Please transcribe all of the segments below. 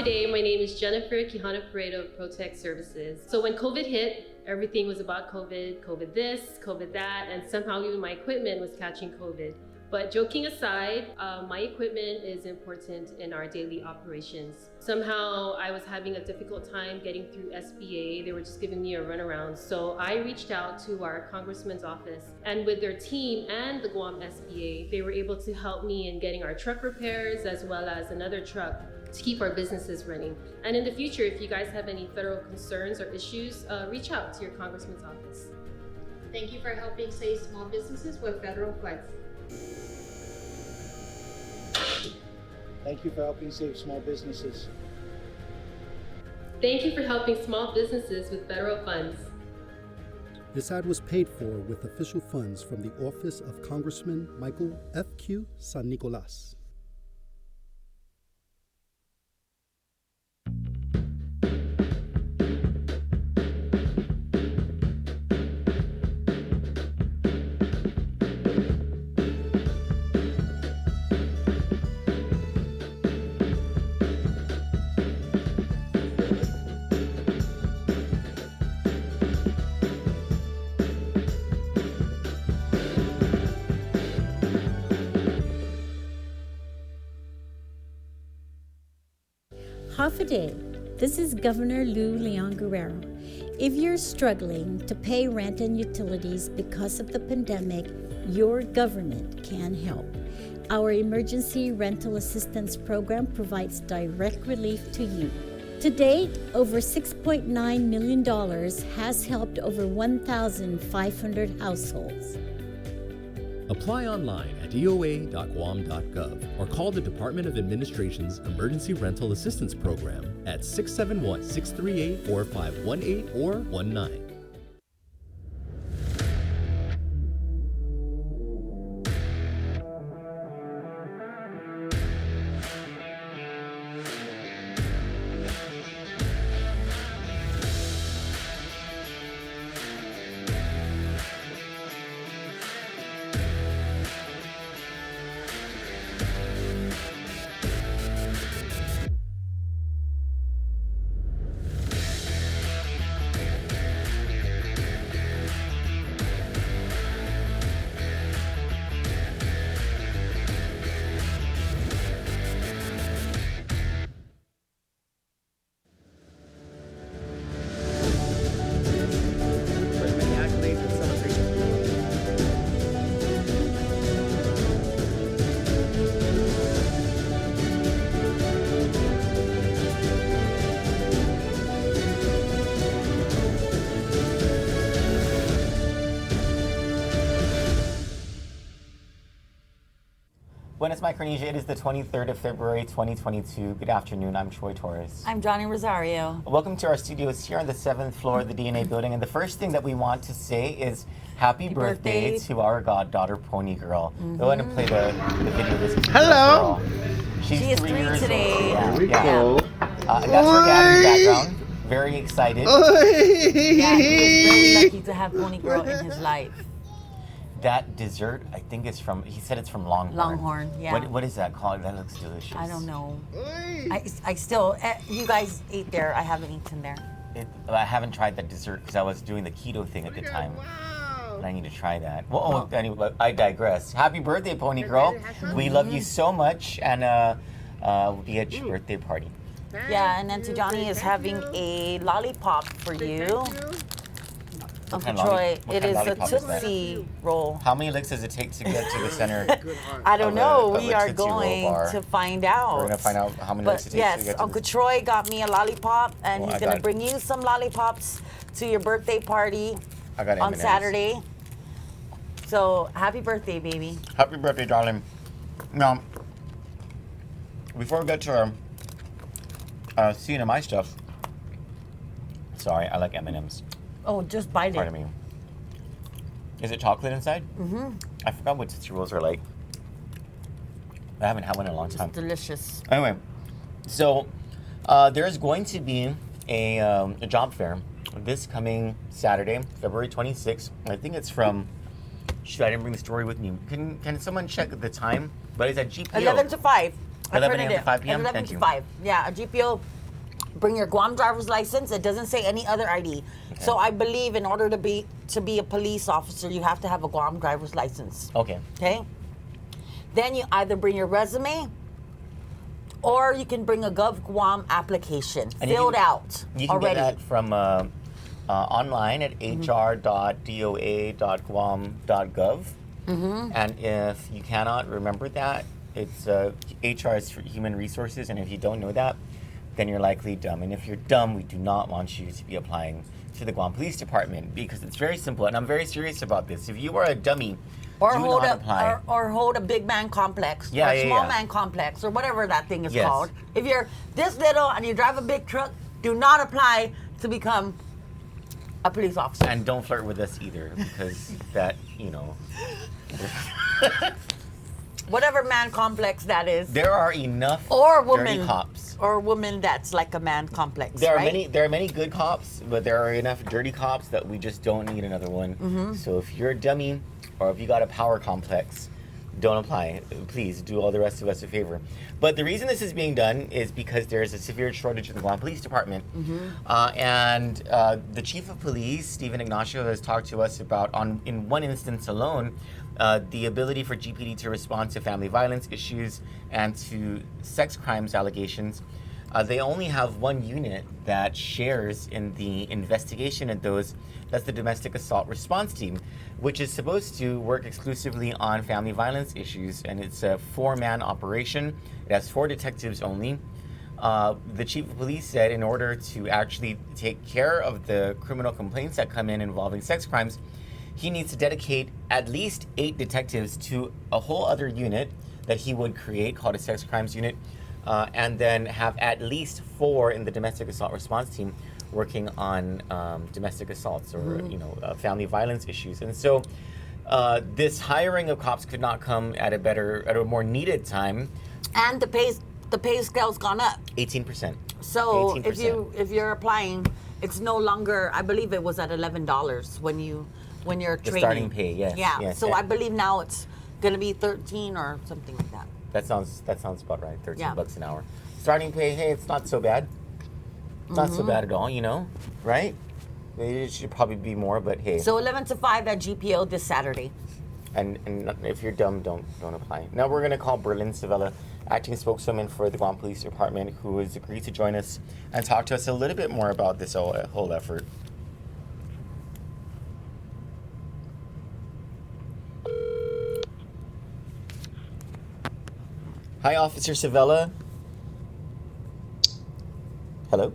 day. My name is Jennifer Quijano Paredo of ProTech Services. So when COVID hit, everything was about COVID, COVID this, COVID that, and somehow even my equipment was catching COVID. But joking aside, my equipment is important in our daily operations. Somehow I was having a difficult time getting through SBA. They were just giving me a runaround. So I reached out to our congressman's office, and with their team and the Guam SBA, they were able to help me in getting our truck repairs as well as another truck to keep our businesses running. And in the future, if you guys have any federal concerns or issues, reach out to your congressman's office. Thank you for helping save small businesses with federal funds. Thank you for helping save small businesses. Thank you for helping small businesses with federal funds. This ad was paid for with official funds from the office of Congressman Michael F.Q. San Nicolas. Half a day. This is Governor Lou Leon Guerrero. If you're struggling to pay rent and utilities because of the pandemic, your government can help. Our Emergency Rental Assistance Program provides direct relief to you. To date, over $6.9 million has helped over 1,500 households. Apply online at eoa.guam.gov or call the Department of Administration's Emergency Rental Assistance Program at 671-638-4518 or 19. Buenas, Micronesia. It is the 23rd of February, 2022. Good afternoon. I'm Troy Torres. I'm Johnny Rosario. Welcome to our studios here on the 7th floor of the DNA building. And the first thing that we want to say is happy birthday to our goddaughter, Pony Girl. Go ahead and play the video of this. Hello. Girl. She is 3 years today. old. Here we go. That's her dad in the background. Very excited. Yeah, he is very lucky to have Pony Girl in his life. That dessert, I think it's from, he said it's from Longhorn. Longhorn, yeah. What is that called? That looks delicious. I don't know. I still, you guys ate there. I haven't eaten there. I haven't tried that dessert because I was doing the keto thing at the time. But I need to try that. Well, anyway, I digress. Happy birthday, Pony Girl. We love you so much, and we'll be at your birthday party. Yeah, and Auntie Johnny is having a lollipop for you. Uncle Troy, it is a Tootsie Roll. How many licks does it take to get to the center? I don't know. We are going to find out. We're going to find out how many licks it takes to get to Uncle Troy got me a lollipop, and he's going to bring you some lollipops to your birthday party on Saturday. So, happy birthday, baby. Happy birthday, darling. Now, before we get to our CNMI stuff, sorry, I like M&M's. Oh, just bite it. Pardon me. Is it chocolate inside? Mm-hmm. I forgot what Tootsie Rolls are like. I haven't had one in a long time. It's delicious. Anyway, so there's going to be a job fair this coming Saturday, February 26th. I think it's from, shoot, I didn't bring the story with me. Can someone check the time? But it's at GPO. 11 to 5. 11 a.m. to 5 p.m. 11 to 5. Yeah, a GPO bring your Guam driver's license. It doesn't say any other ID. Okay. So I believe in order to be a police officer, you have to have a Guam driver's license. Okay. Okay. Then you either bring your resume, or you can bring a Gov Guam application filled out already. You can get that from online at hr.doa.guam.gov. And if you cannot remember that, it's HR is for human resources, and if you don't know that, then you're likely dumb. And if you're dumb, we do not want you to be applying to the Guam Police Department, because it's very simple, and I'm very serious about this. If you are a dummy, or do hold not apply. Or hold a big man complex, or a small man complex, or whatever that thing is called. If you're this little and you drive a big truck, do not apply to become a police officer. And don't flirt with us either, because that, you know. Whatever man complex that is. There are enough dirty cops. Or woman that's like a man complex. There are many good cops, but there are enough dirty cops that we just don't need another one. So if you're a dummy, or if you got a power complex, don't apply. Please do all the rest of us a favor. But the reason this is being done is because there's a severe shortage in the Guam Police Department. And the Chief of Police, Stephen Ignacio, has talked to us about, in one instance alone, the ability for GPD to respond to family violence issues and to sex crimes allegations. They only have one unit that shares in the investigation of those. That's the Domestic Assault Response Team, which is supposed to work exclusively on family violence issues. And it's a 4-man operation. It has 4 detectives only. The Chief of Police said in order to actually take care of the criminal complaints that come in involving sex crimes, he needs to dedicate at least 8 detectives to a whole other unit that he would create called a sex crimes unit, and then have at least 4 in the Domestic Assault Response Team working on domestic assaults or family violence issues. And so this hiring of cops could not come at a more needed time. And the pay scale's gone up 18%. So 18%. if you're applying, it's no longer, I believe it was at $11 when you're training. The starting pay, yes. Yeah. Yes, so I believe now it's going to be 13 or something like that. That sounds about right. 13 bucks an hour. Starting pay, hey, it's not so bad. Not so bad at all, right? It should probably be more, but hey. So 11 to 5 at GPO this Saturday. And if you're dumb, don't apply. Now we're going to call Berlin Sevilla, acting spokeswoman for the Guam Police Department, who has agreed to join us and talk to us a little bit more about this whole effort. Hi, Officer Sevilla. Hello?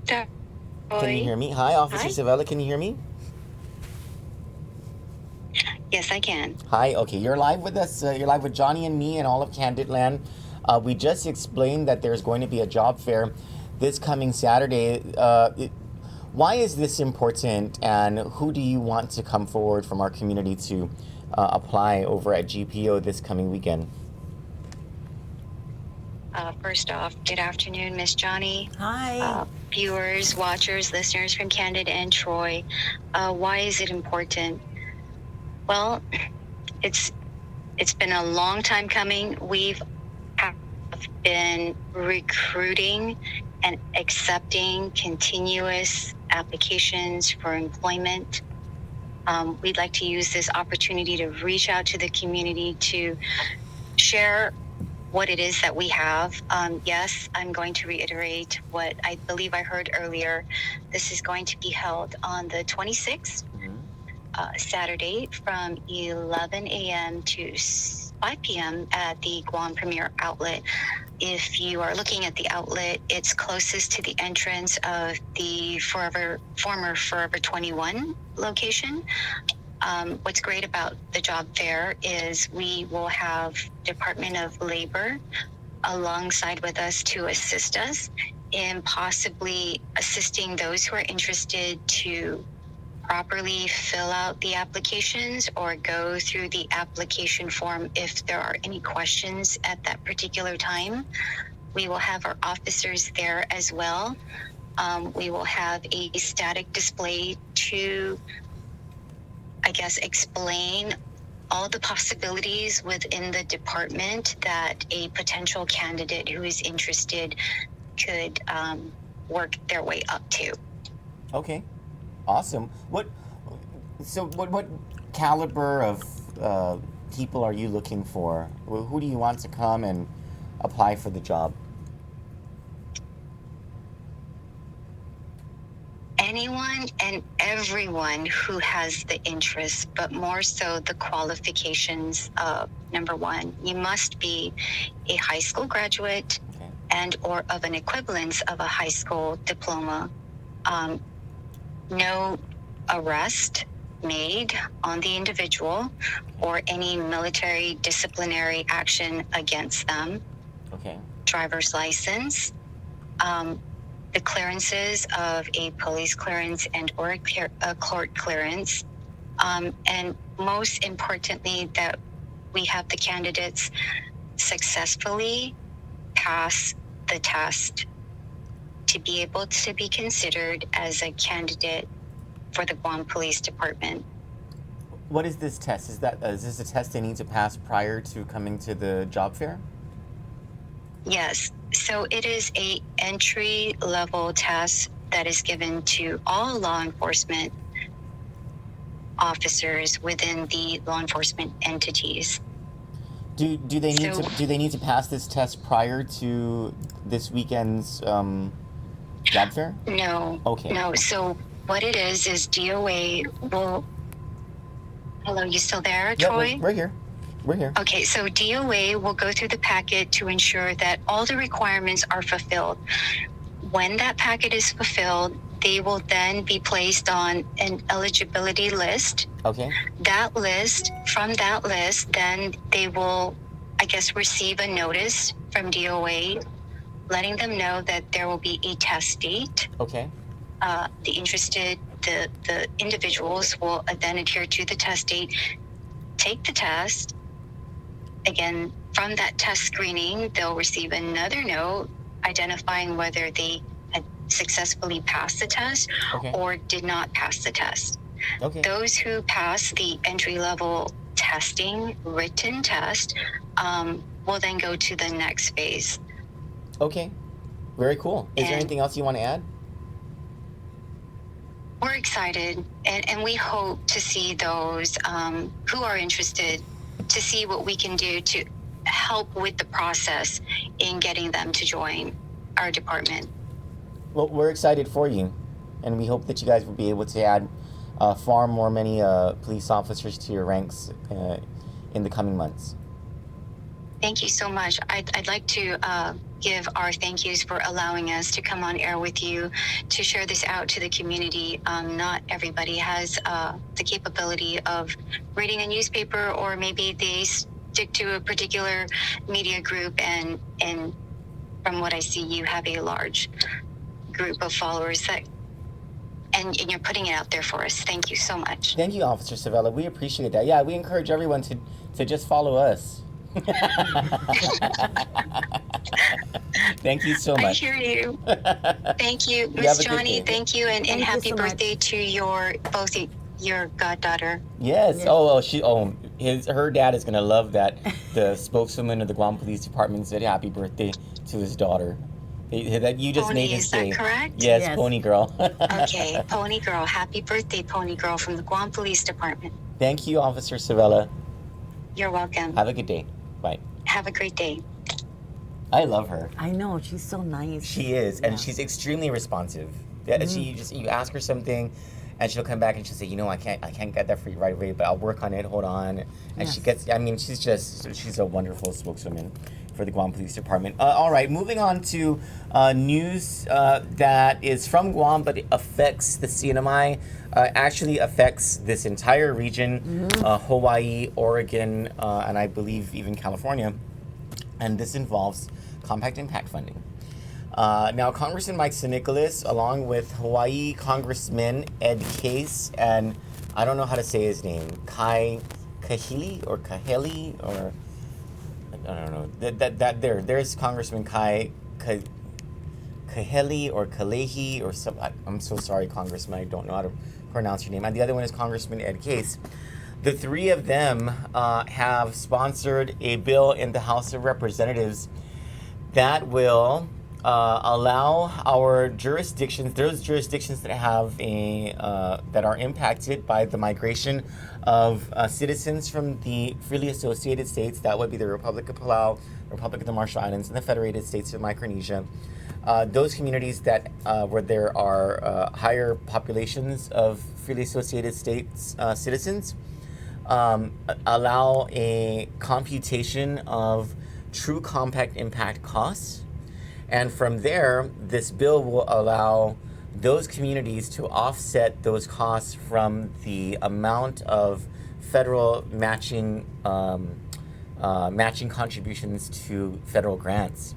Can you hear me? Hi, Officer Sevilla. Can you hear me? Yes, I can. Hi. Okay, you're live with us. You're live with Johnny and me and all of Kandit Land. We just explained that there's going to be a job fair this coming Saturday. Why is this important, and who do you want to come forward from our community to apply over at GPO this coming weekend? First off, good afternoon, Miss Johnny. Hi. Viewers, watchers, listeners from Kandit and Troy. Why is it important? Well, it's been a long time coming. We've been recruiting and accepting continuous applications for employment. We'd like to use this opportunity to reach out to the community to share what it is that we have. Yes, I'm going to reiterate what I believe I heard earlier. This is going to be held on the 26th, Saturday, from 11 a.m. to 5 p.m. at the Guam Premier Outlet. If you are looking at the outlet, it's closest to the entrance of the former Forever 21 location. What's great about the job fair is we will have Department of Labor alongside with us to assist us in possibly assisting those who are interested to properly fill out the applications or go through the application form if there are any questions at that particular time. We will have our officers there as well. We will have a static display to, I guess, explain all the possibilities within the department that a potential candidate who is interested could work their way up to. Okay, awesome. What caliber of people are you looking for? Who do you want to come and apply for the job? Anyone and everyone who has the interest, but more so the qualifications of, number one, you must be a high school graduate and or of an equivalence of a high school diploma. No arrest made on the individual or any military disciplinary action against them. Okay. Driver's license. The clearances of a police clearance and or a court clearance. And most importantly, that we have the candidates successfully pass the test to be able to be considered as a candidate for the Guam Police Department. What is this test? Is this a test they need to pass prior to coming to the job fair? Yes. So it is a entry-level test that is given to all law enforcement officers within the law enforcement entities. Do they need to pass this test prior to this weekend's job fair? No. Okay. No. So what it is DOA will. Hello, you still there, Troy? Yeah, we're here. We're here. Okay, so DOA will go through the packet to ensure that all the requirements are fulfilled. When that packet is fulfilled, they will then be placed on an eligibility list. Okay. From that list, then they will, I guess, receive a notice from DOA letting them know that there will be a test date. Okay. The individuals will then adhere to the test date, take the test. Again, from that test screening, they'll receive another note identifying whether they had successfully passed the test or did not pass the test. Okay. Those who pass the entry-level testing, written test, will then go to the next phase. Okay. Very cool. Is there anything else you want to add? We're excited, and we hope to see those who are interested to see what we can do to help with the process in getting them to join our department. Well, we're excited for you, and we hope that you guys will be able to add many police officers to your ranks in the coming months. Thank you so much. I'd like to give our thank yous for allowing us to come on air with you to share this out to the community. Not everybody has the capability of reading a newspaper, or maybe they stick to a particular media group, and from what I see, you have a large group of followers and you're putting it out there for us. Thank you so much. Thank you, Officer Sevilla. We appreciate that. Yeah, we encourage everyone to just follow us. Thank you so much. I hear you. Thank you, Miss Johnny. Thank you, and happy birthday to both your goddaughter. Yes. Her dad is gonna love that. The spokeswoman of the Guam Police Department said happy birthday to his daughter. That you just Pony, made his day. Is that correct? Yes, Pony Girl. Okay, Pony Girl. Happy birthday, Pony Girl, from the Guam Police Department. Thank you, Officer Sevilla. You're welcome. Have a good day. Bye. Have a great day. I love her. I know, she's so nice. She is, and she's extremely responsive. Yeah, you ask her something, and she'll come back and she'll say, I can't get that for you right away, but I'll work on it. Hold on. And she's a wonderful spokeswoman for the Guam Police Department. All right, moving on to news that is from Guam, but it affects the CNMI. Actually affects this entire region, Hawaii, Oregon, and I believe even California. And this involves compact impact funding. Now, Congressman Mike Nicholas, along with Hawaii Congressman Ed Case, and I don't know how to say his name, Kahili, or I don't know. There's Congressman Kaheli or Kalehi or some. I'm so sorry, Congressman. I don't know how to pronounce your name. And the other one is Congressman Ed Case. The three of them have sponsored a bill in the House of Representatives that will allow our jurisdictions, those jurisdictions that have that are impacted by the migration of citizens from the freely associated states, that would be the Republic of Palau, Republic of the Marshall Islands, and the Federated States of Micronesia. Those communities that where there are higher populations of freely associated states citizens, allow a computation of true compact impact costs. And from there, this bill will allow those communities to offset those costs from the amount of federal matching contributions to federal grants.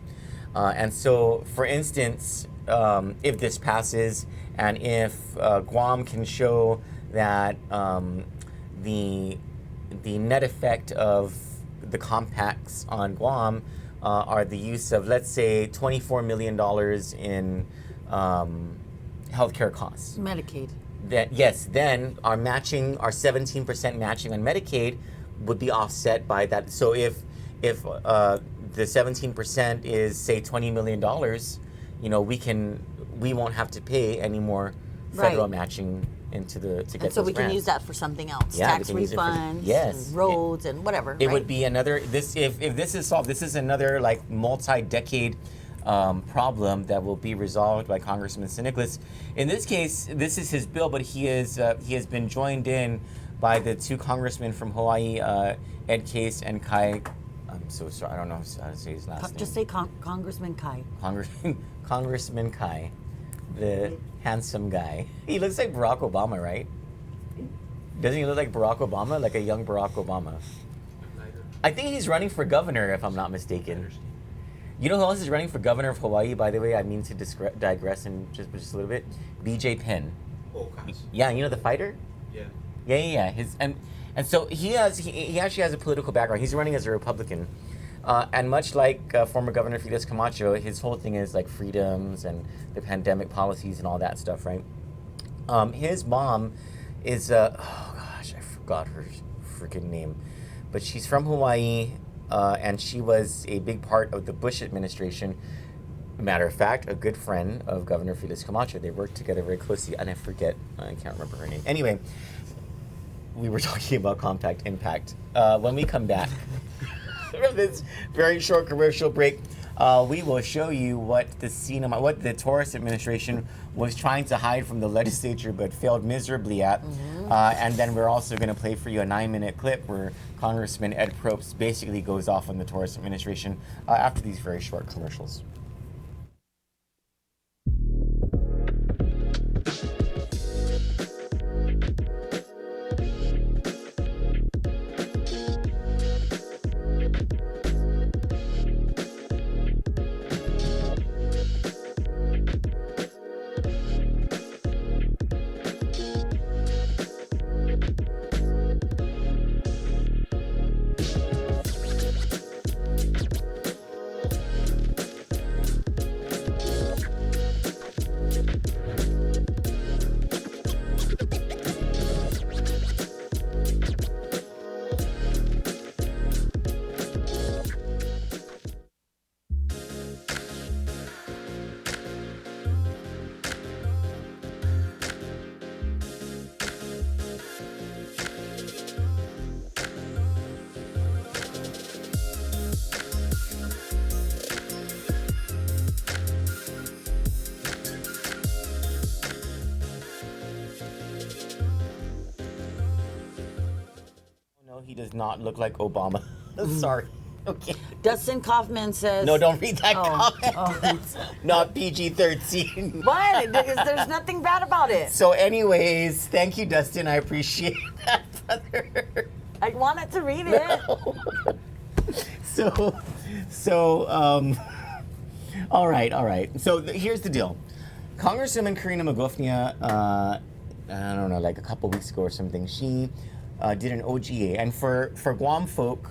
And so, for instance, if this passes and if Guam can show that the net effect of the compacts on Guam are the use of, let's say, $24 million in healthcare costs. Medicaid. Then our 17% matching on Medicaid would be offset by that. So if the 17% is, say, $20 million, we won't have to pay any more federal matching into to get and so those we grants. can use that for something else. Yeah, tax refunds, and roads, and whatever. It would be another. If this is solved, this is another like multi-decade problem that will be resolved by Congressman Nicholas. In this case, this is his bill, but he has been joined in by the two congressmen from Hawaii, Ed Case and Kai. I'm so sorry, I don't know how to say his last name. Just say Congressman Kai. Congressman Kai, the handsome guy. He looks like Barack Obama, right? Doesn't he look like Barack Obama, like a young Barack Obama? I think he's running for governor, if I'm not mistaken. You know who else is running for governor of Hawaii, by the way? I mean to digress in just a little bit. BJ Penn. Oh, gosh. Yeah, you know the fighter? Yeah. And so he actually has a political background. He's running as a Republican. And much like former Governor Felix Camacho, his whole thing is like freedoms and the pandemic policies and all that stuff, right? His mom is, I forgot her freaking name. But she's from Hawaii, and she was a big part of the Bush administration. Matter of fact, a good friend of Governor Felix Camacho. They worked together very closely, and I can't remember her name. Anyway, we were talking about compact impact. When we come back from this very short commercial break, we will show you what the Torres administration was trying to hide from the legislature but failed miserably at. And then we're also going to play for you a 9-minute clip where Congressman Ed Propst basically goes off on the Torres administration after these very short commercials. He does not look like Obama. Sorry. Okay. Dustin Kaufman says... No, don't read that comment. That's not PG-13. What? There's nothing bad about it. So anyways, thank you, Dustin. I appreciate that, brother. I wanted to read it. No. All right. So here's the deal. Congresswoman Karina Magofnia, I don't know, like a couple weeks ago or something, she did an OGA. And for Guam folk,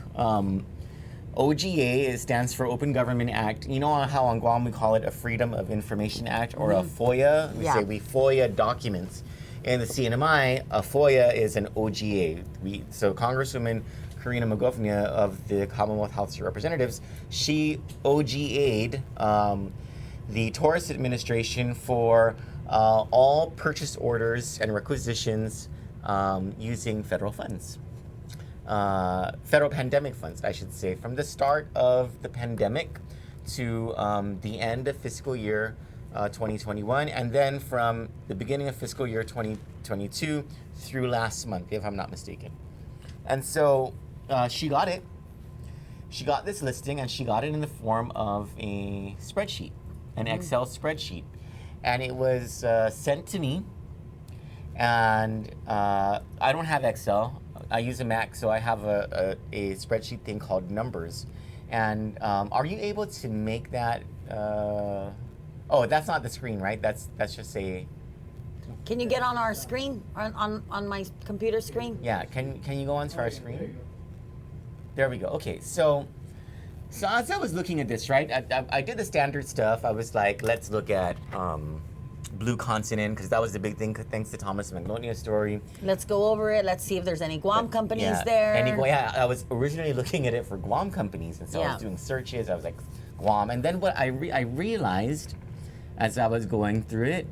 OGA stands for Open Government Act. You know how on Guam we call it a Freedom of Information Act or a FOIA? We say we FOIA documents. In the CNMI, a FOIA is an OGA. So Congresswoman Karina Magofnia of the Commonwealth House of Representatives, she OGA'd the Torres administration for all purchase orders and requisitions using federal funds. Federal pandemic funds, I should say, from the start of the pandemic to the end of fiscal year 2021, and then from the beginning of fiscal year 2022 through last month, if I'm not mistaken. And so she got it. She got this listing, and she got it in the form of a spreadsheet, an Excel spreadsheet. And it was sent to me. And I don't have Excel. I use a Mac, so I have a spreadsheet thing called Numbers. And are you able to make that? Oh, that's not the screen, right? That's just a. Can you get on our screen, on my computer screen? Yeah, can you go onto our screen? There we go. Okay, so as I was looking at this, right, I did the standard stuff. I was like, let's look at Blue Continent, because that was the big thing, thanks to Thomas Magnonia's story. Let's go over it. Let's see if there's any Guam companies there. I was originally looking at it for Guam companies, and so I was doing searches. I was like, Guam. And then what I realized as I was going through it,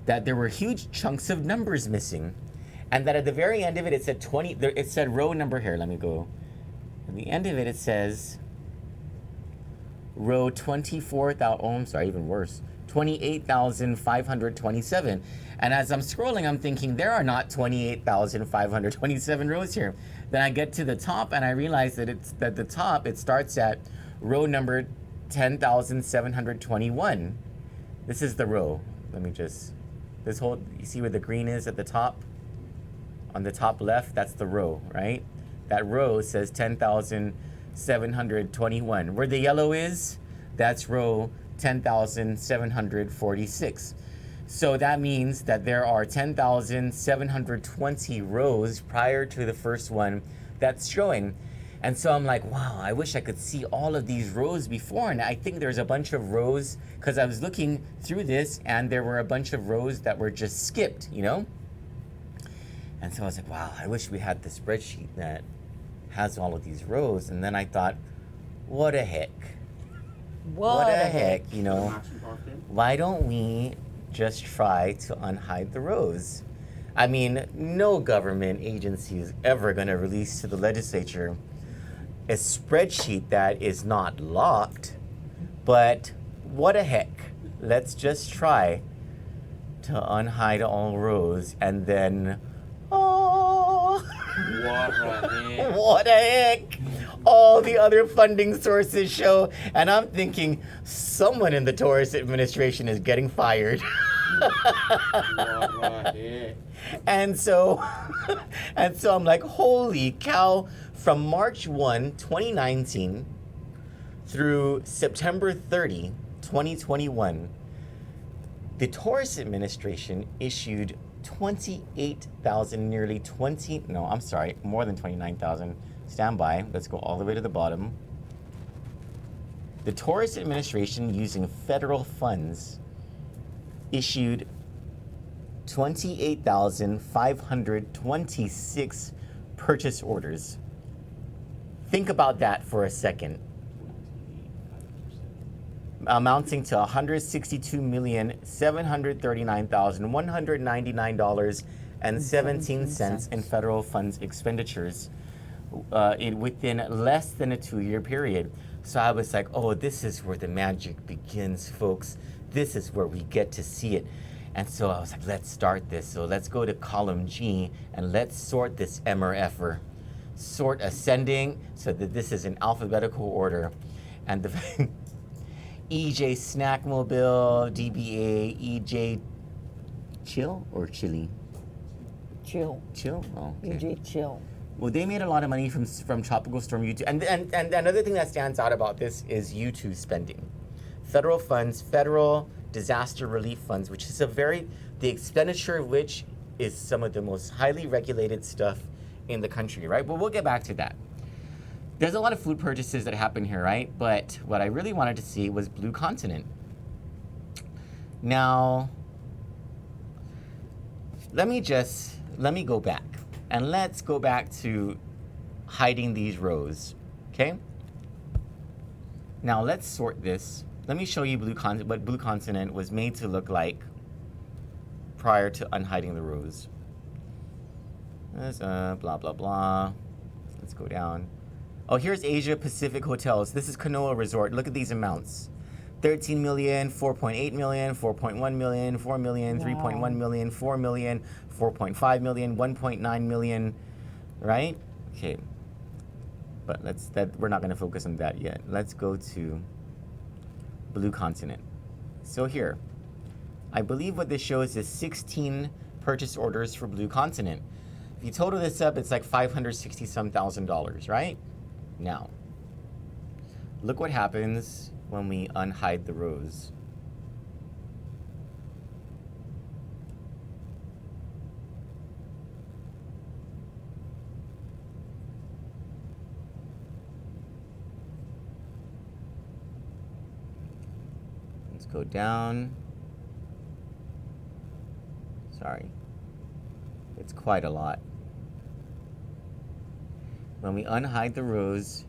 that there were huge chunks of numbers missing. And that at the very end of it, it said 20, it said row number here, let me go. At the end of it, it says row 24,000, oh, I'm sorry, even worse, 28,527. And as I'm scrolling, I'm thinking, there are not 28,527 rows here. Then I get to the top and I realize that at the top, it starts at row number 10,721. This is the row. Let me just, this whole, you see where the green is at the top? On the top left, that's the row, right? That row says 10,721. Where the yellow is, that's row 10,746. So that means that there are 10,720 rows prior to the first one that's showing. And so I'm like, wow, I wish I could see all of these rows before. And I think there's a bunch of rows, because I was looking through this and there were a bunch of rows that were just skipped, you know? And so I was like, wow, I wish we had the spreadsheet that has all of these rows. And then I thought, what a heck. What a heck, you know? Why don't we just try to unhide the rows? I mean, no government agency is ever going to release to the legislature a spreadsheet that is not locked. But what a heck. Let's just try to unhide all rows, and then what a heck! All the other funding sources show, and I'm thinking someone in the Torres administration is getting fired. And so I'm like, holy cow! From March 1, 2019 through September 30, 2021, the Torres administration issued 28,000, nearly 20, no, I'm sorry, more than 29,000. Stand by, let's go all the way to the bottom. The Torres administration, using federal funds, issued 28,526 purchase orders. Think about that for a second. Amounting to $162,739,199.17 in federal funds expenditures within less than a 2-year period. So I was like, oh, this is where the magic begins, folks. This is where we get to see it. And so I was like, let's start this. So let's go to column G and let's sort this MRFer. Sort ascending so that this is in alphabetical order. And the EJ Snackmobile, DBA, EJ Chill or Chili? Chill. Chill? Oh, okay. EJ Chill. Well, they made a lot of money from Tropical Storm U2. And another thing that stands out about this is U2 spending. Federal funds, federal disaster relief funds, which is the expenditure of which is some of the most highly regulated stuff in the country, right? But we'll get back to that. There's a lot of food purchases that happen here, right? But what I really wanted to see was Blue Continent. Now, let me go back. And let's go back to hiding these rows, okay? Now let's sort this let me show you what Blue Continent was made to look like prior to unhiding the rose. That's blah blah blah. Let's go down. Oh, here's Asia Pacific Hotels. This is Kanoa Resort. Look at these amounts. 13 million, 4.8 million, 4.1 million, 4 million, 3.1 million, 4 million, 4.5 million, 1.9 million, right? Okay. But we're not going to focus on that yet. Let's go to Blue Continent. So here, I believe what this shows is 16 purchase orders for Blue Continent. If you total this up, it's like $560,000, right? Now, look what happens when we unhide the rose. Let's go down. Sorry. It's quite a lot. When we unhide the rose,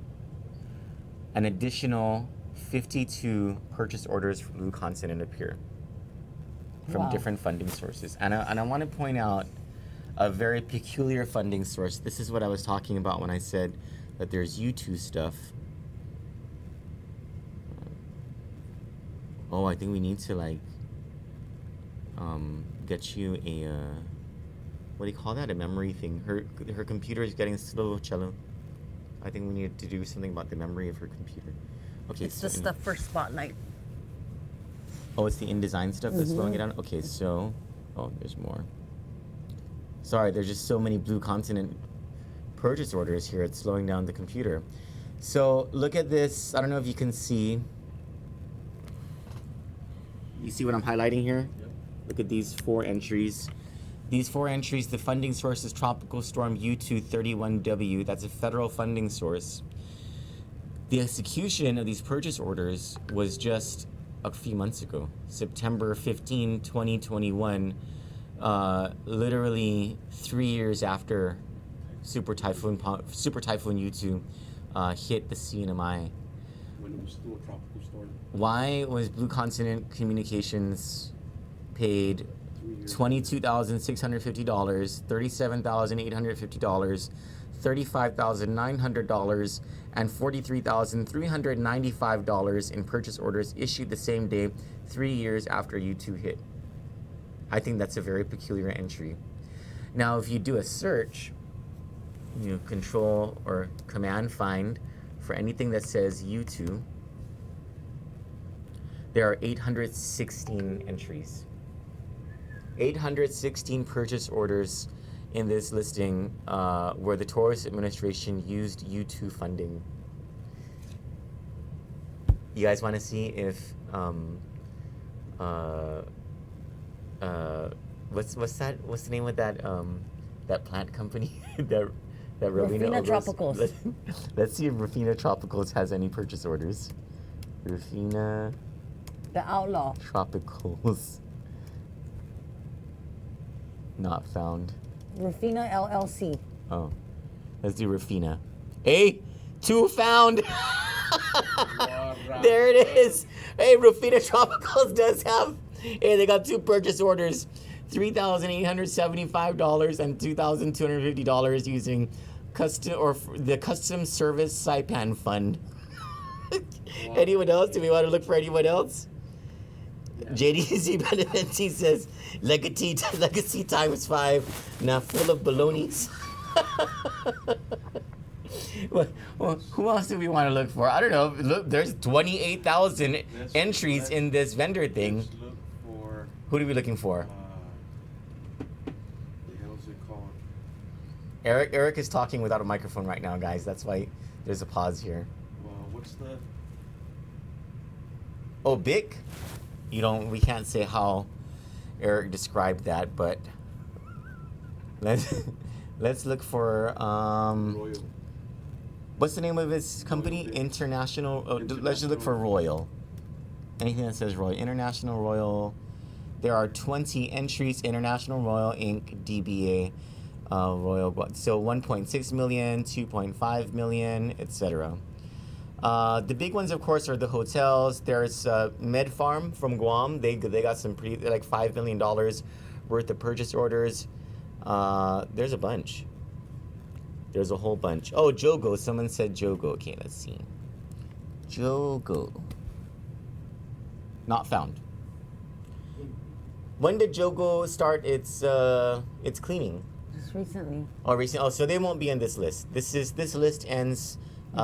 an additional 52 purchase orders for Blue Continent appear from different funding sources. And I want to point out a very peculiar funding source. This is what I was talking about when I said that there's U2 stuff. Oh, I think we need to like get you a what do you call that? A memory thing. Her computer is getting slow, Cello. I think we need to do something about the memory of her computer. Okay, it's the stuff for Spotlight. Oh, it's the InDesign stuff that's slowing it down? Okay, so... Oh, there's more. Sorry, there's just so many Blue Continent purchase orders here. It's slowing down the computer. So, look at this. I don't know if you can see. You see what I'm highlighting here? Yep. Look at these 4 entries. These 4 entries, the funding source is Tropical Storm U231W. That's a federal funding source. The execution of these purchase orders was just a few months ago, September 15, 2021, literally 3 years after Super Typhoon U2 hit the CNMI. When it was still a tropical storm. Why was Blue Continent Communications paid $22,650, $37,850, $35,900, and $43,395 in purchase orders issued the same day, 3 years after U2 hit? I think that's a very peculiar entry. Now, if you do a search, you control or command find for anything that says U2, there are 816 entries. 816 purchase orders in this listing where the Torres administration used U2 funding. You guys want to see if what's the name of that plant company that Rufina Tropicals. Let's see if Rufina Tropicals has any purchase orders. Rufina the Outlaw Tropicals. Not found. Rufina LLC. Oh, let's do Rufina. Hey, 2 found. There it is. Hey, Rufina Tropicals does have. Hey, they got 2 purchase orders, $3,875 and $2,250 using the custom service Saipan fund. Anyone else? Do we want to look for anyone else? JDZ Benedetti says legacy times 5, now full of balonies. Well, who else do we want to look for? I don't know. Look, there's 28,000 entries in this vendor thing. Let's look for, who are we looking for? the hell is it called? Eric is talking without a microphone right now, guys. That's why there's a pause here. Well, what's the... Oh, Bic? We can't say how Eric described that, but let's look for Royal. What's the name of his company? International. Let's just look for Royal. Anything that says Royal. International Royal. There are 20 entries. International Royal Inc. DBA Royal. So 1.6 million, 2.5 million, etc. The big ones, of course, are the hotels. There's Med Farm from Guam. They got some pretty, like $5 million worth of purchase orders. There's a bunch. There's a whole bunch. Oh, Jogo. Someone said Jogo. Okay, let's see. Jogo. Not found. When did Jogo start its cleaning? Just recently. Oh, recently. Oh, so they won't be in this list. This list ends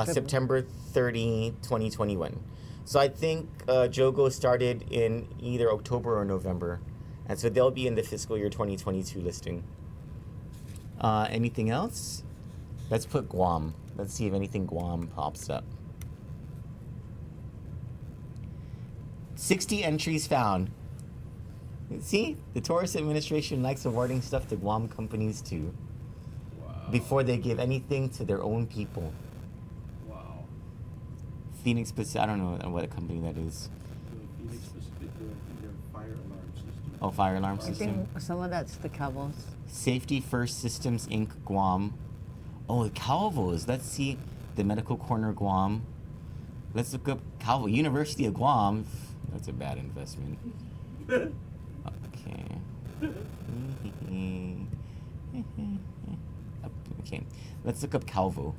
September 30, 2021. So I think Jogo started in either October or November, and so they'll be in the fiscal year 2022 listing. Anything else? Let's put Guam. Let's see if anything Guam pops up. 60 entries found. See, the Torres administration likes awarding stuff to Guam companies too. Wow. Before they give anything to their own people. Wow. Phoenix Pacific, I don't know what company that is. Phoenix Pacific, their fire alarm system. Oh, fire alarm I system. think some of that's the Cabos. Safety First Systems Inc. Guam. Oh, the Calvos. Let's see the Medical Corner Guam. Let's look up Calvo. University of Guam. That's a bad investment. Okay. Okay. Let's look up Calvo.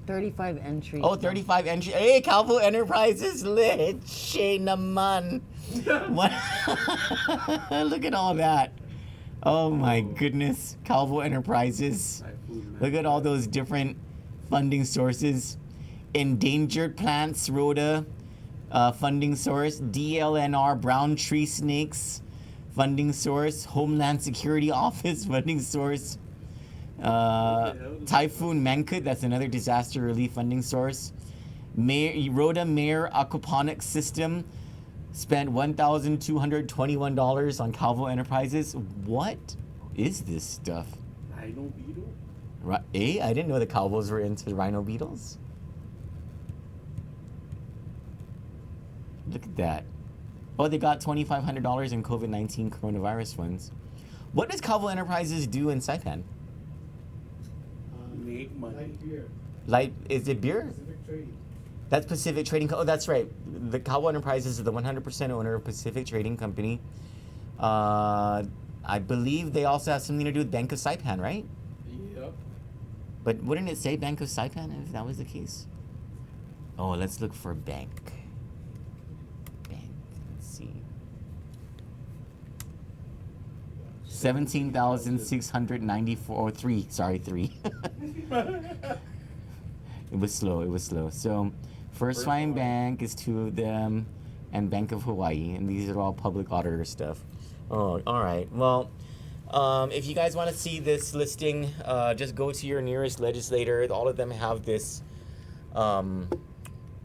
35 entries. Oh, 35 entries. Hey, Calvo Enterprises lit. Shay naman. What? Look at all that. Oh my goodness. Calvo Enterprises. Look at all those different funding sources. Endangered Plants Rhoda funding source. DLNR Brown Tree Snakes funding source. Homeland Security Office funding source. Typhoon Mangkhut, that's another disaster relief funding source. Rhoda Mayor Aquaponics System spent $1,221 on Calvo Enterprises. What is this stuff? Rhino beetle? I didn't know the Calvos were into rhino beetles. Look at that. Oh, they got $2,500 in COVID-19 coronavirus funds. What does Calvo Enterprises do in Saipan? Make money. Is it beer? Pacific Trading. That's Pacific Trading. Oh, that's right. The Calvo Enterprises is the 100% owner of Pacific Trading Company. I believe they also have something to do with Bank of Saipan, right? Yep. But wouldn't it say Bank of Saipan if that was the case? Oh, let's look for bank. Let's see. 17,694. 3. Sorry, 3. It was slow. So, First Line Bank is 2 of them, and Bank of Hawaii, and these are all public auditor stuff. Oh, all right. Well, if you guys want to see this listing, just go to your nearest legislator. All of them have this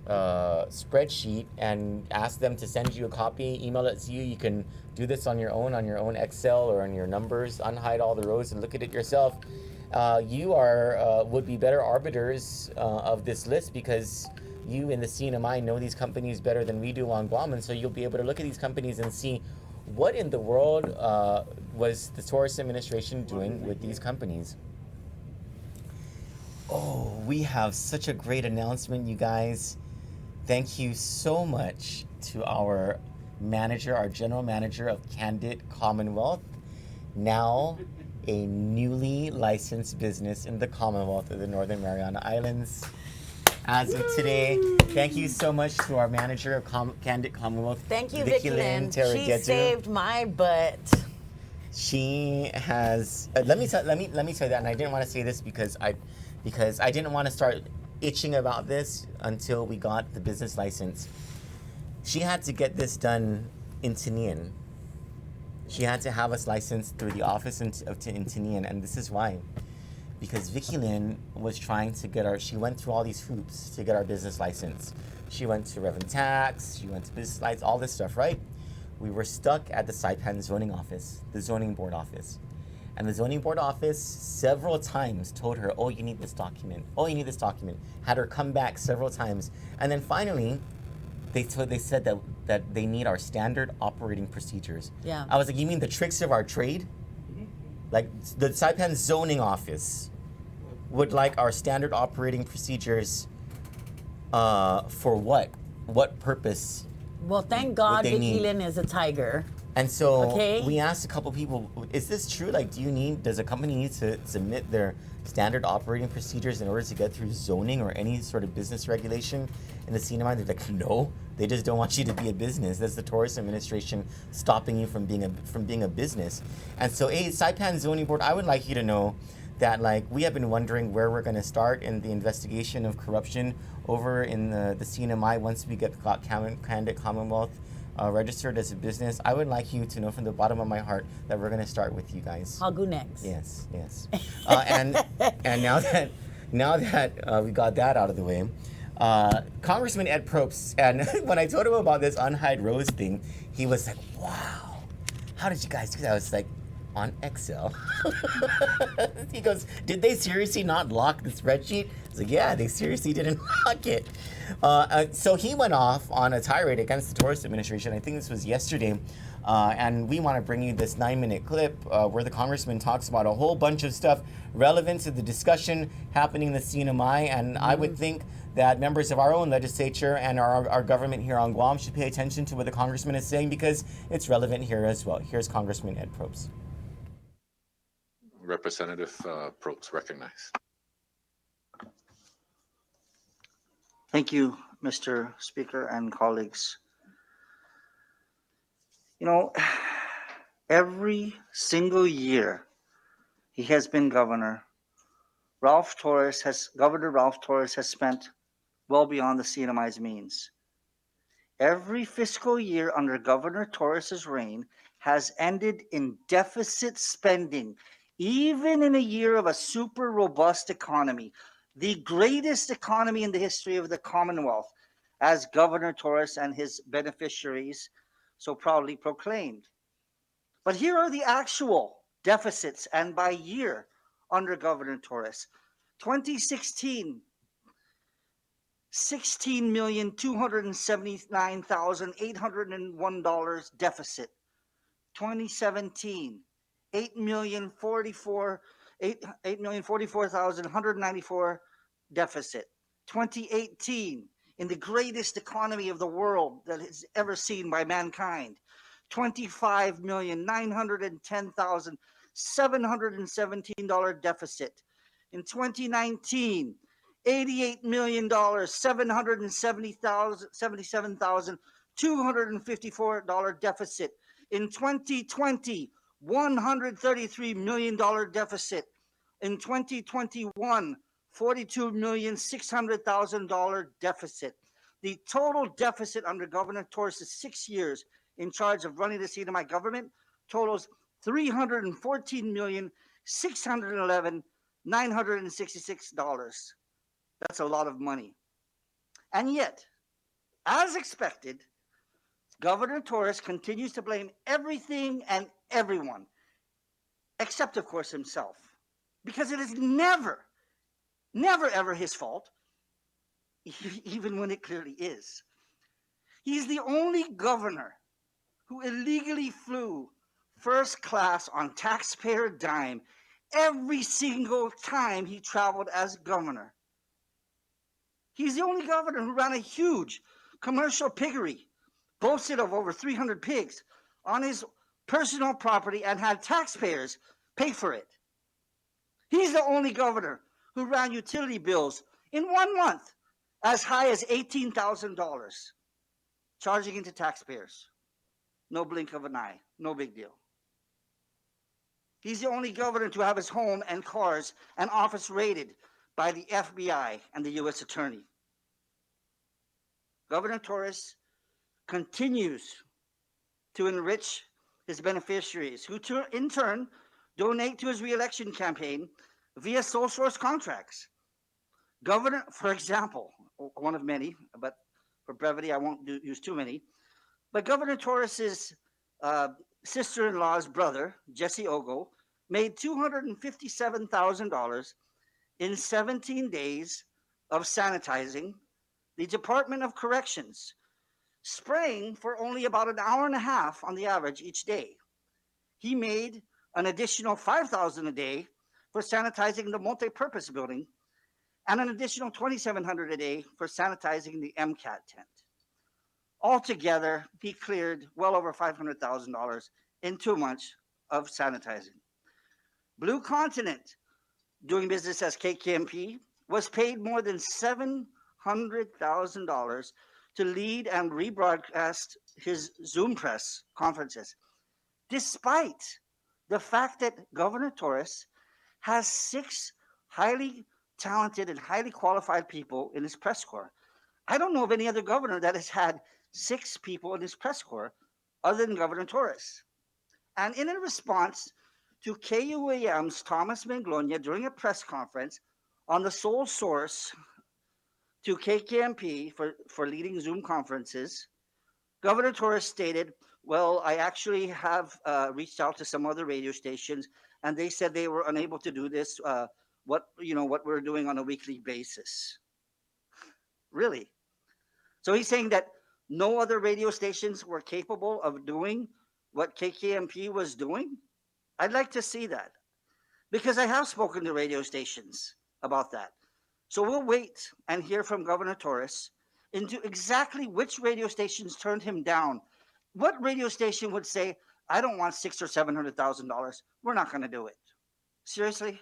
spreadsheet, and ask them to send you a copy. Email it to you. You can do this on your own Excel or on your numbers. Unhide all the rows and look at it yourself. You would be better arbiters of this list, because you in the CNMI know these companies better than we do on Guam, and so you'll be able to look at these companies and see what in the world was the Torres administration doing with these companies. Oh, we have such a great announcement, you guys. Thank you so much to our manager, our general manager of Kandit Commonwealth, now a newly licensed business in the Commonwealth of the Northern Mariana Islands. As of today, thank you so much to our manager of Kandit Commonwealth. Thank you, Vicky Lynn. She saved my butt. She has. Let me say that, and I didn't want to say this because I didn't want to start itching about this until we got the business license. She had to get this done in Tinian. She had to have us licensed through the office in Tinian, and this is why. Because Vicky Lynn was trying to she went through all these hoops to get our business license. She went to Revenue Tax, she went to business license, all this stuff, right? We were stuck at the Saipan zoning office, the zoning board office. And the zoning board office several times told her, oh, you need this document. Oh, you need this document. Had her come back several times. And then finally, they said that they need our standard operating procedures. Yeah. I was like, you mean the tricks of our trade? Like the Saipan zoning office would like our standard operating procedures for what? What purpose? Well, thank God they Vic need? Elin is a tiger. And so Okay. we asked a couple people, is this true? Like, does a company need to submit their standard operating procedures in order to get through zoning or any sort of business regulation in the cinema? They're like, no, they just don't want you to be a business. That's the Torres administration stopping you from being a business. And so, Saipan Zoning Board, I would like you to know that, like, we have been wondering where we're going to start in the investigation of corruption over in the CNMI once we get Kandit Commonwealth registered as a business. I would like you to know from the bottom of my heart that we're going to start with you guys. I'll go next. Yes. And now that we got that out of the way, Congressman Ed Propst, and when I told him about this unhide rose thing, he was like, wow, how did you guys do that? I was like, on Excel. He goes, did they seriously not lock the spreadsheet? I was like, yeah, they seriously didn't lock it. So he went off on a tirade against the Torres administration. I think this was yesterday. And we want to bring you this 9-minute clip where the congressman talks about a whole bunch of stuff relevant to the discussion happening in the CNMI. And I would think that members of our own legislature and our government here on Guam should pay attention to what the congressman is saying because it's relevant here as well. Here's Congressman Ed Propst. Representative Propst, recognized. Thank you, Mr. Speaker and colleagues. You know, every single year he has been governor, Governor Ralph Torres has spent well beyond the CNMI's means. Every fiscal year under Governor Torres's reign has ended in deficit spending, even in a year of a super robust economy, the greatest economy in the history of the Commonwealth, as Governor Torres and his beneficiaries so proudly proclaimed. But here are the actual deficits, and by year under Governor Torres. 2016, $16,279,801 deficit. 2017, $8,044,194 deficit. 2018, in the greatest economy of the world that is ever seen by mankind, $25,910,717 deficit. In 2019, $88,777,254 deficit. In 2020, $133 million deficit. In 2021, $42,600,000 deficit. The total deficit under Governor Torres' 6 years in charge of running the CNMI government totals $314,611,966. That's a lot of money. And yet, as expected, Governor Torres continues to blame everything and everyone, except, of course, himself, because it is never ever his fault, even when it clearly is. He's the only governor who illegally flew first class on taxpayer dime every single time he traveled as governor. He's the only governor who ran a huge commercial piggery, boasted of over 300 pigs, on his personal property and had taxpayers pay for it. He's the only governor who ran utility bills in 1 month as high as $18,000, charging into taxpayers. No blink of an eye, no big deal. He's the only governor to have his home and cars and office raided by the FBI and the U.S. Attorney. Governor Torres continues to enrich his beneficiaries, who in turn donate to his re-election campaign via sole source contracts. Governor, for example, one of many, but for brevity I won't use too many, but Governor Torres's sister-in-law's brother, Jesse Ogo, made $257,000 in 17 days of sanitizing the Department of Corrections, spraying for only about an hour and a half on the average each day. He made an additional $5,000 a day for sanitizing the multi-purpose building, and an additional $2,700 a day for sanitizing the MCAT tent. Altogether, he cleared well over $500,000 in 2 months of sanitizing. Blue Continent, doing business as KKMP, was paid more than $700,000 to lead and rebroadcast his Zoom press conferences, despite the fact that Governor Torres has 6 highly talented and highly qualified people in his press corps. I don't know of any other governor that has had 6 people in his press corps other than Governor Torres. And in a response to KUAM's Thomas Manglonia during a press conference on the sole source to KKMP for leading Zoom conferences, Governor Torres stated, well, I actually have reached out to some other radio stations, and they said they were unable to do this, what we're doing on a weekly basis. Really? So he's saying that no other radio stations were capable of doing what KKMP was doing? I'd like to see that, because I have spoken to radio stations about that. So we'll wait and hear from Governor Torres into exactly which radio stations turned him down. What radio station would say, I don't want $600,000 or $700,000. We're not going to do it. Seriously?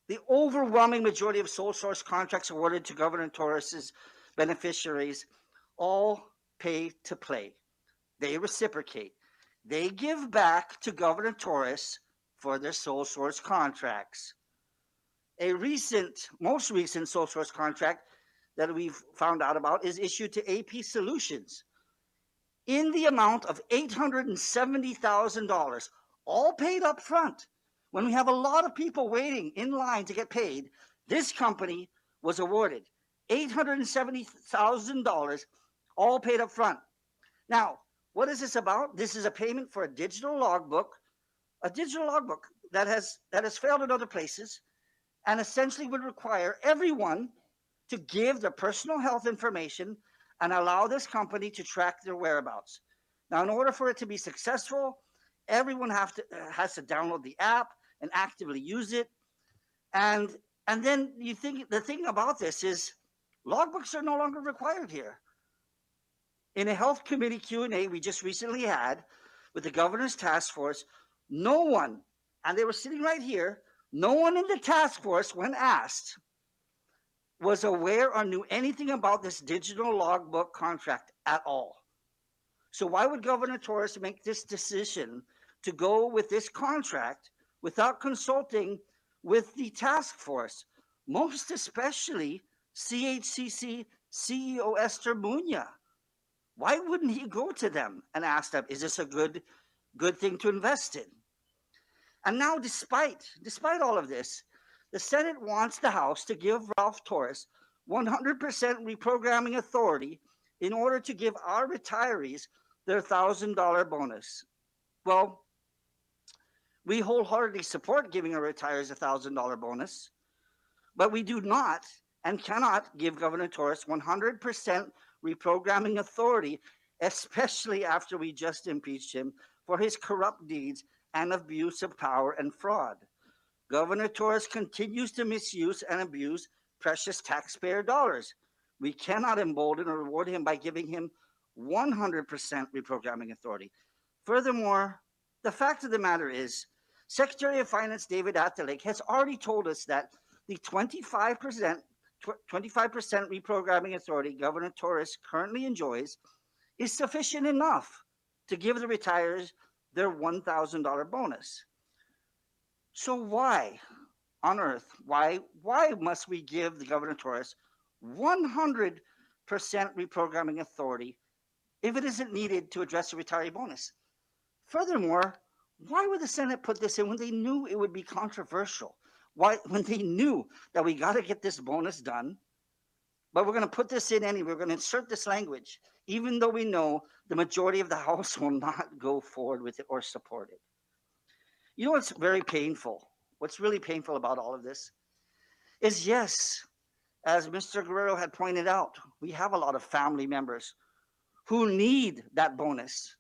The overwhelming majority of sole source contracts awarded to Governor Torres's beneficiaries all pay to play. They reciprocate. They give back to Governor Torres for their sole source contracts. A most recent sole source contract that we've found out about is issued to AP Solutions in the amount of $870,000, all paid up front. When we have a lot of people waiting in line to get paid, this company was awarded $870,000, all paid up front. Now, what is this about? This is a payment for a digital logbook that has failed in other places, and essentially would require everyone to give their personal health information and allow this company to track their whereabouts. Now, in order for it to be successful, everyone has to download the app and actively use it. And then you think the thing about this is logbooks are no longer required here. In a health committee Q&A we just recently had with the governor's task force, no one, and they were sitting right here, no one in the task force, when asked, was aware or knew anything about this digital logbook contract at all. So why would Governor Torres make this decision to go with this contract without consulting with the task force, most especially CHCC CEO Esther Muña? Why wouldn't he go to them and ask them, is this a good thing to invest in? And now, despite all of this, the Senate wants the House to give Ralph Torres 100% reprogramming authority in order to give our retirees their $1,000 bonus. Well, we wholeheartedly support giving our retirees a $1,000 bonus, but we do not and cannot give Governor Torres 100% reprogramming authority, especially after we just impeached him for his corrupt deeds and abuse of power and fraud. Governor Torres continues to misuse and abuse precious taxpayer dollars. We cannot embolden or reward him by giving him 100% reprogramming authority. Furthermore, the fact of the matter is, Secretary of Finance David Attilik has already told us that the 25% reprogramming authority Governor Torres currently enjoys is sufficient enough to give the retirees their $1,000 bonus. So why on earth, why must we give the Governor Torres 100% reprogramming authority if it isn't needed to address the retiree bonus? Furthermore, why would the Senate put this in when they knew it would be controversial? Why, when they knew that we got to get this bonus done, but we're going to put this in anyway, we're going to insert this language, even though we know the majority of the House will not go forward with it or support it. You know what's very painful? What's really painful about all of this is, yes, as Mr. Guerrero had pointed out, we have a lot of family members who need that bonus.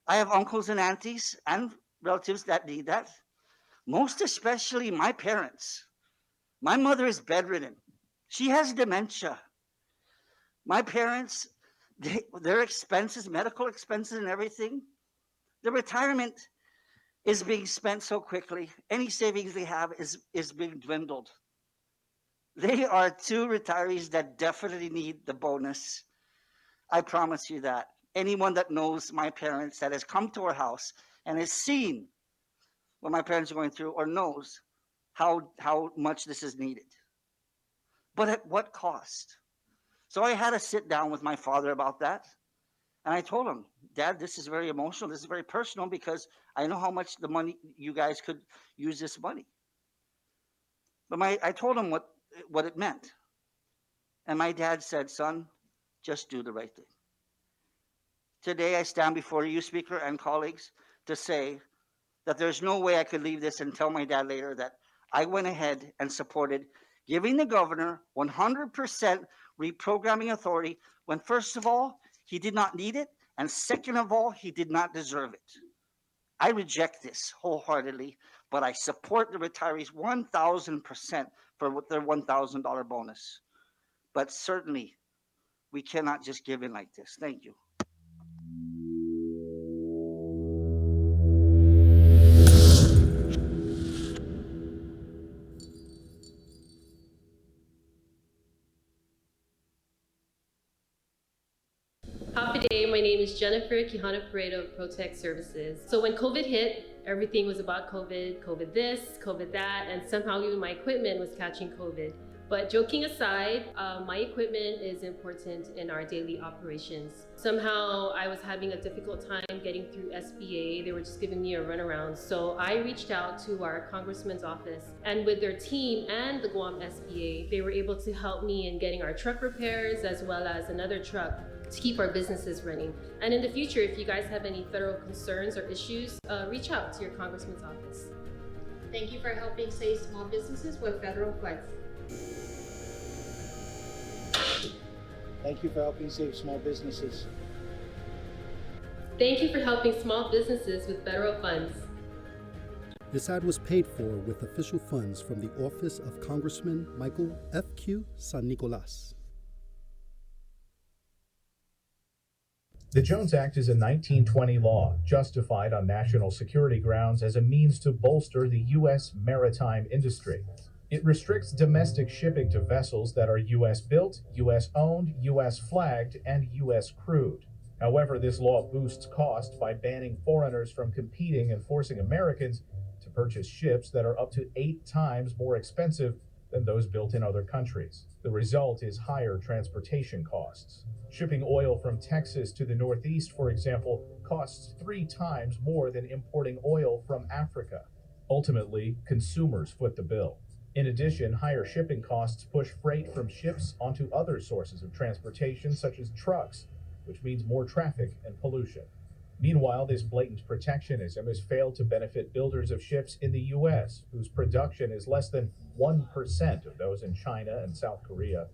I have uncles and aunties and relatives that need that. Most especially my parents. My mother is bedridden. She has dementia. My parents, their expenses, medical expenses and everything, the retirement is being spent so quickly. Any savings they have is being dwindled. They are two retirees that definitely need the bonus. I promise you that. Anyone that knows my parents that has come to our house and has seen what my parents are going through or knows how much this is needed. But at what cost? So I had to sit down with my father about that. And I told him, Dad, this is very emotional. This is very personal because I know how much the money you guys could use this money. But I told him what it meant. And my dad said, son, just do the right thing. Today I stand before you, Speaker, and colleagues, to say that there's no way I could leave this and tell my dad later that I went ahead and supported giving the governor 100% reprogramming authority when, first of all, he did not need it, and second of all, he did not deserve it. I reject this wholeheartedly, but I support the retirees 1,000% for their $1,000 bonus. But certainly, we cannot just give in like this. Thank you. Happy my name is Jennifer Quijano Paredo of Protect Services. So when COVID hit, everything was about COVID this, COVID that, and somehow even my equipment was catching COVID. But joking aside, my equipment is important in our daily operations. Somehow I was having a difficult time getting through SBA. They were just giving me a runaround. So I reached out to our congressman's office, and with their team and the Guam SBA, they were able to help me in getting our truck repairs as well as another truck to keep our businesses running. And in the future, if you guys have any federal concerns or issues, reach out to your congressman's office. Thank you for helping save small businesses with federal funds. Thank you for helping save small businesses. Thank you for helping small businesses with federal funds. This ad was paid for with official funds from the office of Congressman Michael F.Q. San Nicolas. The Jones Act is a 1920 law justified on national security grounds as a means to bolster the U.S. maritime industry. It restricts domestic shipping to vessels that are U.S. built, U.S. owned, U.S. flagged, and U.S. crewed. However, this law boosts cost by banning foreigners from competing and forcing Americans to purchase ships that are up to 8 times more expensive than those built in other countries. The result is higher transportation costs. Shipping oil from Texas to the Northeast, for example, costs 3 times more than importing oil from Africa. Ultimately, consumers foot the bill. In addition, higher shipping costs push freight from ships onto other sources of transportation, such as trucks, which means more traffic and pollution. Meanwhile, this blatant protectionism has failed to benefit builders of ships in the U.S., whose production is less than 1% of those in China and South Korea.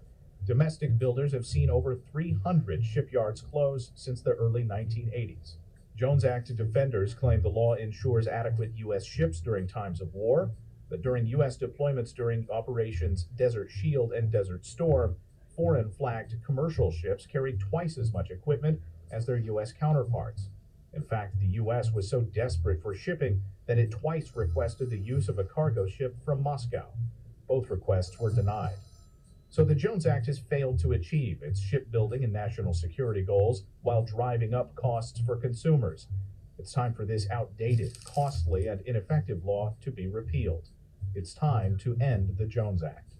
Domestic builders have seen over 300 shipyards close since the early 1980s. Jones Act defenders claim the law ensures adequate U.S. ships during times of war, but during U.S. deployments during Operations Desert Shield and Desert Storm, foreign flagged commercial ships carried twice as much equipment as their U.S. counterparts. In fact, the U.S. was so desperate for shipping that it twice requested the use of a cargo ship from Moscow. Both requests were denied. So the Jones Act has failed to achieve its shipbuilding and national security goals while driving up costs for consumers. It's time for this outdated, costly, and ineffective law to be repealed. It's time to end the Jones Act.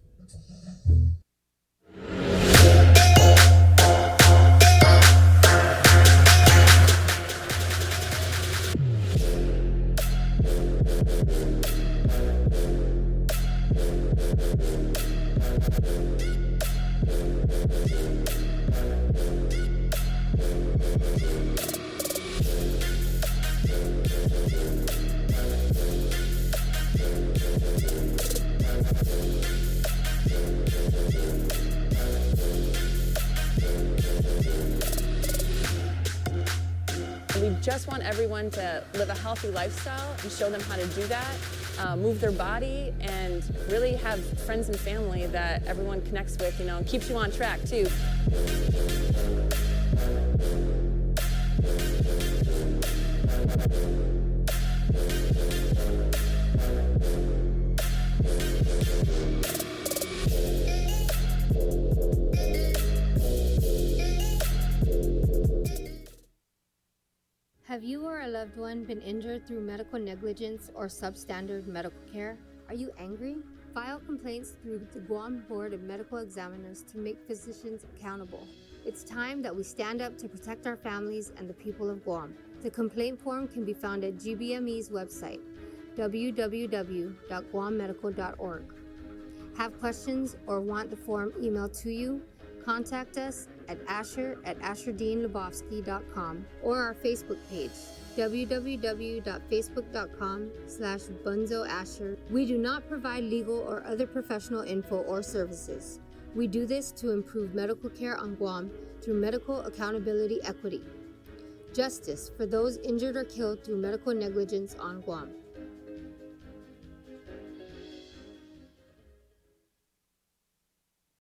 just want everyone to live a healthy lifestyle and show them how to do that, move their body, and really have friends and family that everyone connects with, you know, and keeps you on track too. Have you or a loved one been injured through medical negligence or substandard medical care? Are you angry? File complaints through the Guam Board of Medical Examiners to make physicians accountable. It's time that we stand up to protect our families and the people of Guam. The complaint form can be found at GBME's website, www.guammedical.org. Have questions or want the form emailed to you? Contact us at asher@asherdeanlubofsky.com or our Facebook page, www.facebook.com/bunzoasher. We do not provide legal or other professional info or services. We do this to improve medical care on Guam through medical accountability equity. Justice for those injured or killed through medical negligence on Guam.